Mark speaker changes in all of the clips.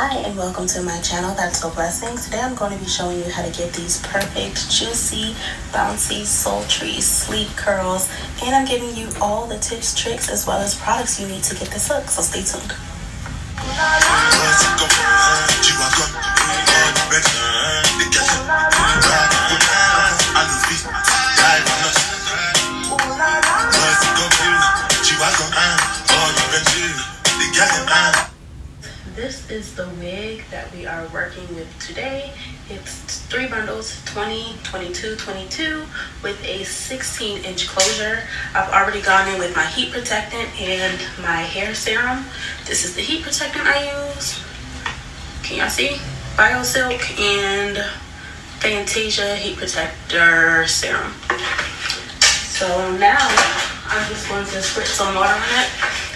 Speaker 1: Hi and welcome to my channel. That's a blessing. Today I'm going to be showing you how to get these perfect, juicy, bouncy, sultry, sleek curls, and I'm giving you all the tips, tricks, as well as products you need to get this look, so stay tuned. This is the wig that we are working with today. It's 3 bundles, 20, 22, 22, with a 16-inch closure. I've already gone in with my heat protectant and my hair serum. This is the heat protectant I use. Can y'all see? BioSilk and Fantasia heat protector serum. So now I'm just going to spritz some water on it,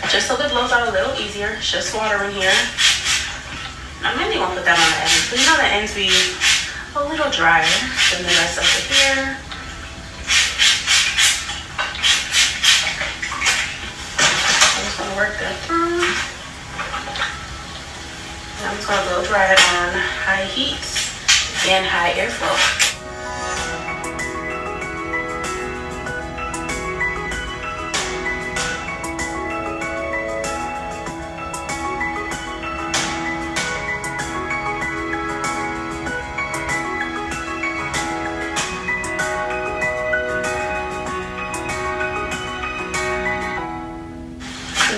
Speaker 1: just so it blows out a little easier. It's just water in here. I mainly won't put that on the ends, but you know the ends be a little drier than the rest of the hair. I'm just gonna work that through. And I'm just gonna blow dry it on high heat and high airflow.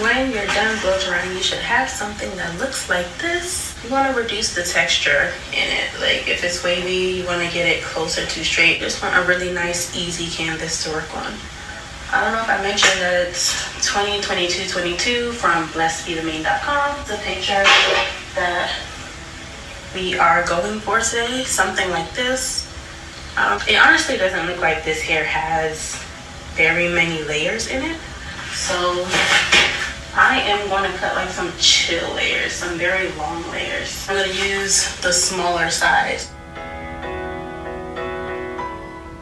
Speaker 1: When you're done blow drying, you should have something that looks like this. You want to reduce the texture in it. Like if it's wavy, you want to get it closer to straight. Just want a really nice, easy canvas to work on. I don't know if I mentioned that it's 20, 22, 22 from blessedbethemain.com. It's a picture that we are going for today. Something like this. It honestly doesn't look like this hair has very many layers in it. So I am going to cut like some chill layers, some very long layers. I'm going to use the smaller size.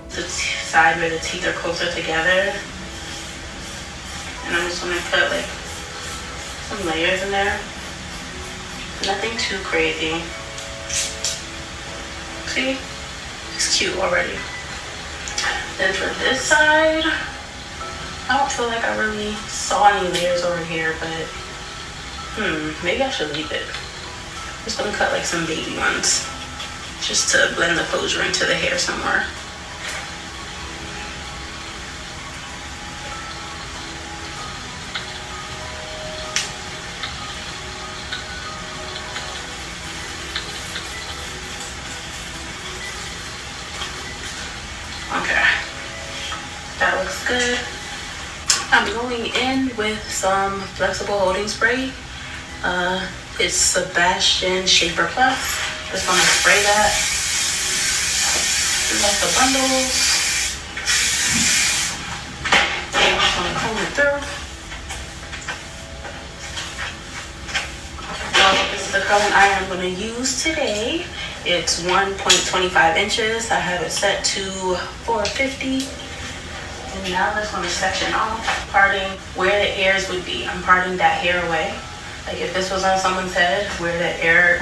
Speaker 1: The side where the teeth are closer together. And I'm just going to cut like some layers in there. Nothing too crazy. See? It's cute already. Then for this side, I don't feel like I really saw any layers over here, but maybe I should leave it. I'm just gonna cut like some baby ones, just to blend the closure into the hair somewhere. Okay, that looks good. I'm going in with some flexible holding spray. It's Sebastian Shaper Plus. Just want to spray that. Like the bundles. I'm just going to comb it through. So this is the curling iron I'm going to use today. It's 1.25 inches. I have it set to 450. And now let's want to section off, parting where the ears would be. I'm parting that hair away. Like if this was on someone's head, where their ears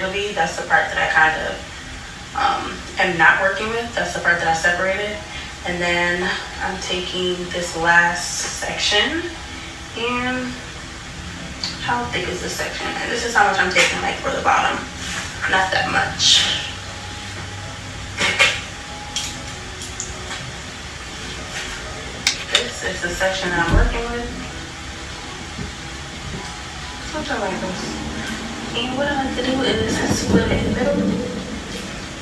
Speaker 1: would be, that's the part that I kind of am not working with. That's the part that I separated. And then I'm taking this last section, and how thick is this section? And this is how much I'm taking, like for the bottom. Not that much. This is the section I'm working with. Something like this. And what I like to do is split it in the middle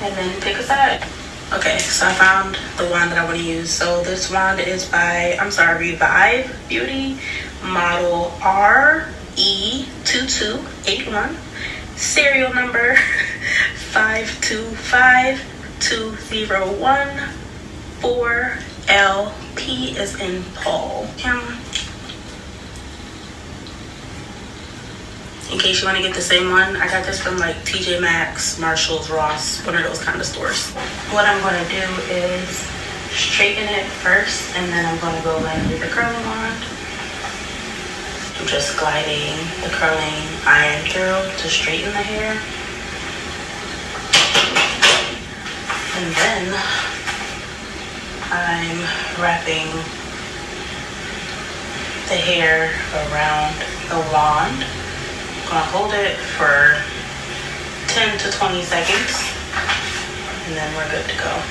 Speaker 1: and then pick a side. Okay, so I found the wand that I want to use. So this wand is by, Revive Beauty, model RE2281, serial number 525201-4L. P is in Paul. In case you want to get the same one, I got this from like TJ Maxx, Marshalls, Ross, one of those kind of stores. What I'm going to do is straighten it first, and then I'm going to go in with the curling wand. just gliding the curling iron through to straighten the hair. And then I'm wrapping the hair around the wand. I'm gonna hold it for 10 to 20 seconds, and then we're good to go.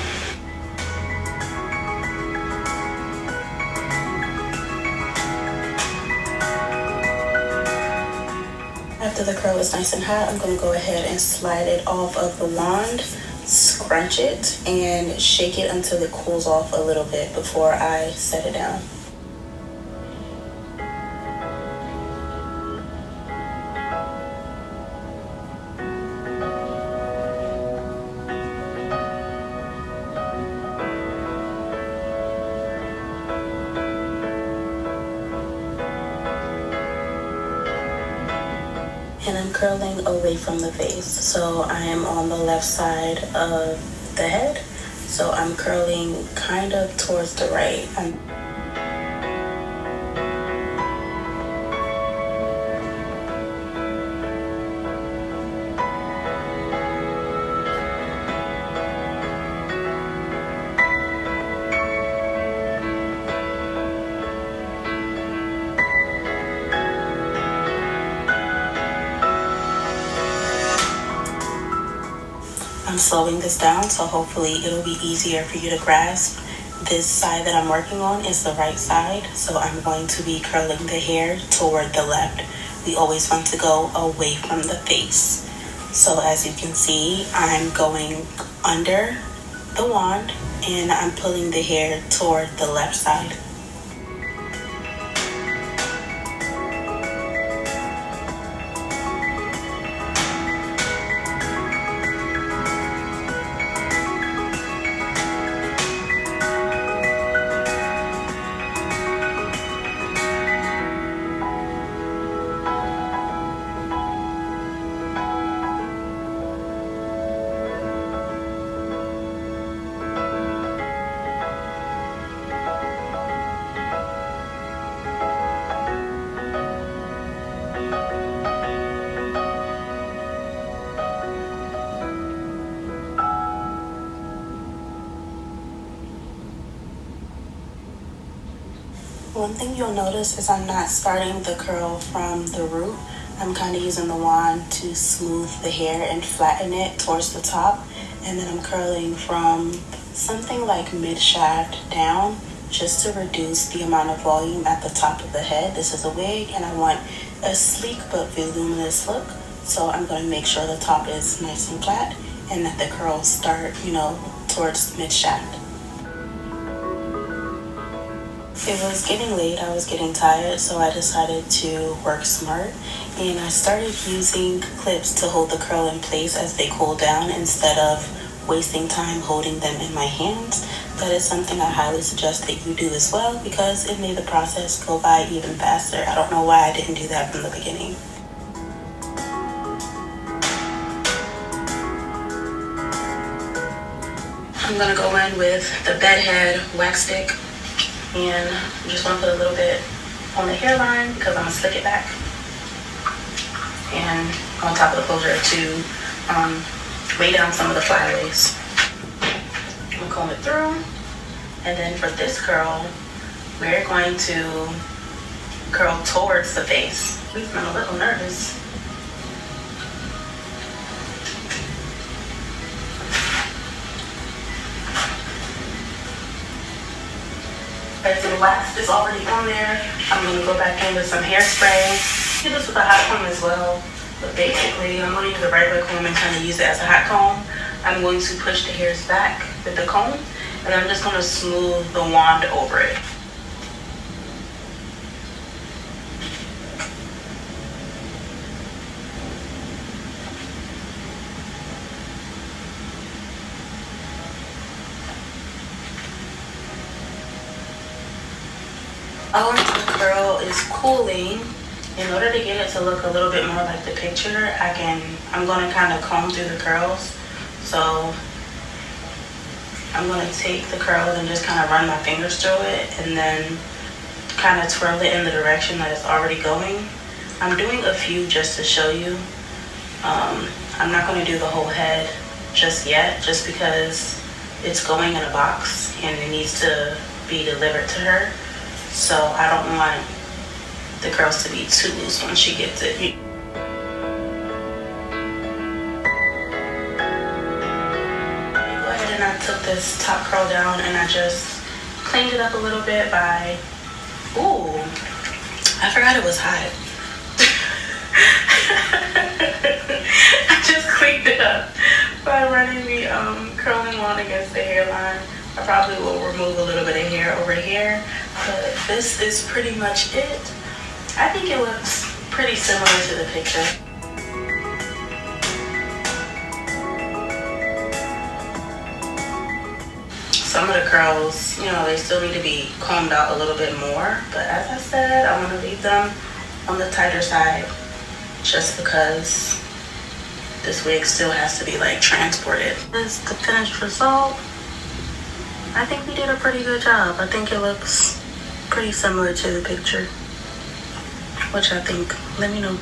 Speaker 1: After the curl is nice and hot, I'm going to go ahead and slide it off of the wand, scrunch it, and shake it until it cools off a little bit before I set it down. And I'm curling away from the face. So I am on the left side of the head. So I'm curling kind of towards the right. I'm slowing this down, so hopefully it'll be easier for you to grasp. This side that I'm working on is the right side, so I'm going to be curling the hair toward the left. We always want to go away from the face. So as you can see, I'm going under the wand and I'm pulling the hair toward the left side. One thing you'll notice is I'm not starting the curl from the root. I'm kind of using the wand to smooth the hair and flatten it towards the top. And then I'm curling from something like mid-shaft down just to reduce the amount of volume at the top of the head. This is a wig and I want a sleek but voluminous look. So I'm going to make sure the top is nice and flat and that the curls start, towards mid-shaft. It was getting late, I was getting tired, so I decided to work smart and I started using clips to hold the curl in place as they cool down instead of wasting time holding them in my hands. That is something I highly suggest that you do as well because it made the process go by even faster. I don't know why I didn't do that from the beginning. I'm gonna go in with the bedhead wax stick. And I'm just going to put a little bit on the hairline because I'm going to slick it back. And on top of the closure to weigh down some of the flyaways. I'm going to comb it through. And then for this curl, we're going to curl towards the face. I'm a little nervous. As the wax is already on there, I'm going to go back in with some hairspray. Do this with a hot comb as well. But basically, I'm going to use a regular comb and kind of use it as a hot comb. I'm going to push the hairs back with the comb, and I'm just going to smooth the wand over it. Once the curl is cooling, in order to get it to look a little bit more like the picture, I'm going to kind of comb through the curls. So I'm going to take the curls and just kind of run my fingers through it and then kind of twirl it in the direction that it's already going. I'm doing a few just to show you. I'm not going to do the whole head just yet, just because it's going in a box and it needs to be delivered to her. So I don't want the curls to be too loose when she gets it. Go ahead and I took this top curl down and I just cleaned it up a little bit by, ooh, I forgot it was hot. I just cleaned it up by running the curling wand against the hairline. I probably will remove a little bit of hair over here, but this is pretty much it. I think it looks pretty similar to the picture. Some of the curls, you know, they still need to be combed out a little bit more, but as I said, I'm going to leave them on the tighter side just because this wig still has to be like transported. This is the finished result. I think we did a pretty good job. I think it looks pretty similar to the picture. What y'all think? Let me know.